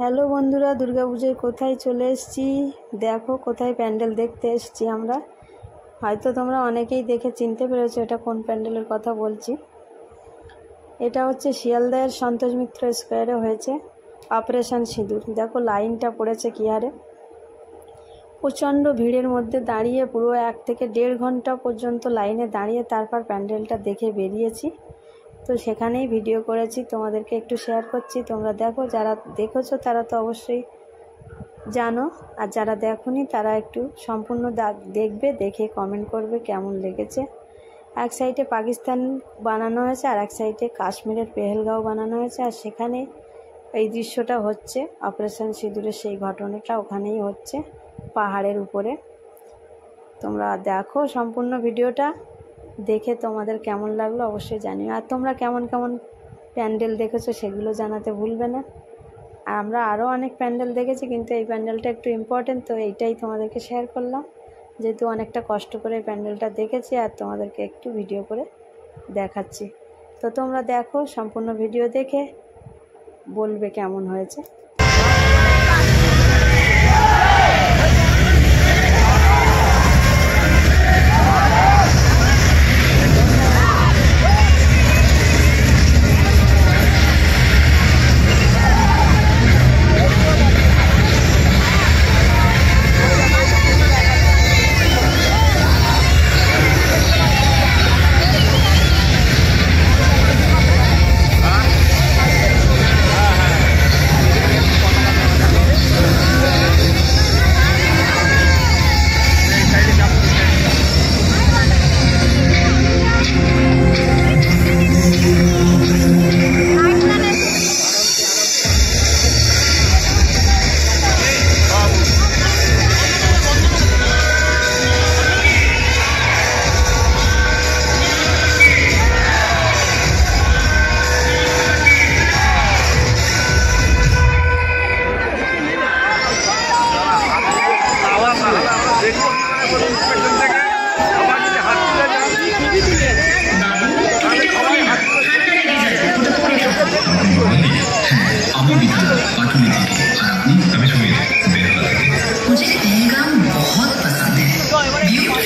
Hello বন্ধুরা, দুর্গাপূজায় কোথায় চলে এসেছি দেখো। কোথায় প্যান্ডেল দেখতে এসেছি আমরা। হয়তো তোমরা অনেকেই দেখে চিনতে পেরেছো এটা কোন প্যান্ডেলের কথা বলছি। এটা হচ্ছে শিয়ালদাহের সন্তোষ মিত্র স্কোয়ারে হয়েছে অপারেশন সিঁদুর। দেখো লাইনটা পড়েছে কি হারে। প্রচণ্ড ভিড়ের মধ্যে দাঁড়িয়ে পুরো 1 থেকে 1.5 ঘন্টা পর্যন্ত লাইনে দাঁড়িয়ে তারপর প্যান্ডেলটা দেখে বেরিয়েছি। তো সেখানেই ভিডিও করেছি, তোমাদেরকে একটু শেয়ার করছি। তোমরা দেখো, যারা দেখেছো তারা তো অবশ্যই জানো, আর যারা দেখোনি তারা একটু সম্পূর্ণ দেখবে, দেখে কমেন্ট করবে কেমন লেগেছে। এক সাইডে পাকিস্তান বানানো হয়েছে আর এক সাইডে কাশ্মীরের পেহেলগাঁও বানানো হয়েছে, আর সেখানে এই দৃশ্যটা হচ্ছে অপারেশন সিঁদুরের সেই ঘটনাটা ওখানেই হচ্ছে পাহাড়ের উপরে। তোমরা দেখো সম্পূর্ণ ভিডিওটা, দেখে তোমাদের কেমন লাগলো অবশ্যই জানিও। আর তোমরা কেমন কেমন প্যান্ডেল দেখেছো সেগুলো জানাতে ভুলবে না। আর আমরা আরও অনেক প্যান্ডেল দেখেছি, কিন্তু এই প্যান্ডেলটা একটু ইম্পর্টেন্ট, তো এইটাই তোমাদেরকে শেয়ার করলাম। যেহেতু অনেকটা কষ্ট করে প্যান্ডেলটা দেখেছি আর তোমাদেরকে একটু ভিডিও করে দেখাচ্ছি। তো তোমরা দেখো সম্পূর্ণ ভিডিও দেখে বলবে কেমন হয়েছে। मुझे पहलगाम बहुत पसंद है, ब्यूटीफुल।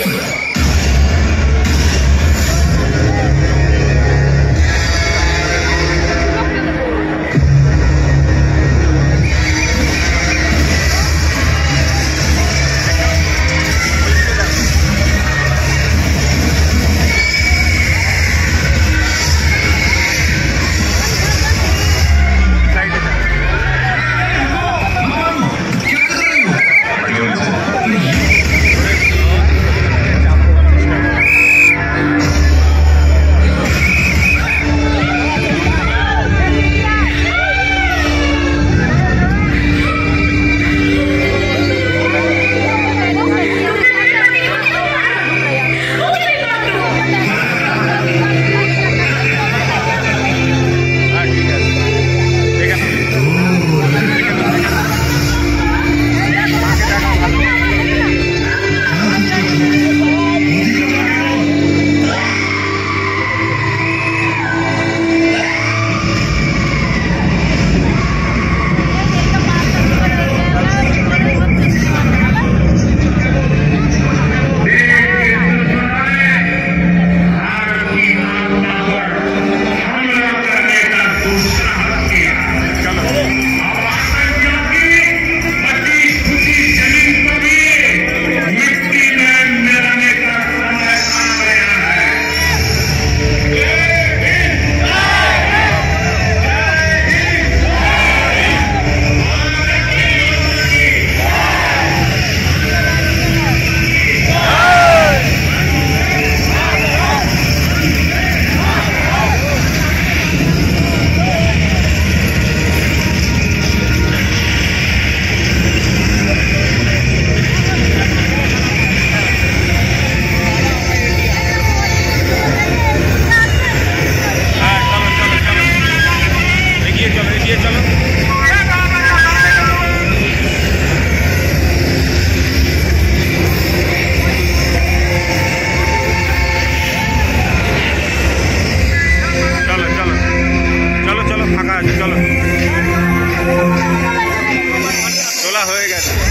হয়ে গেছে।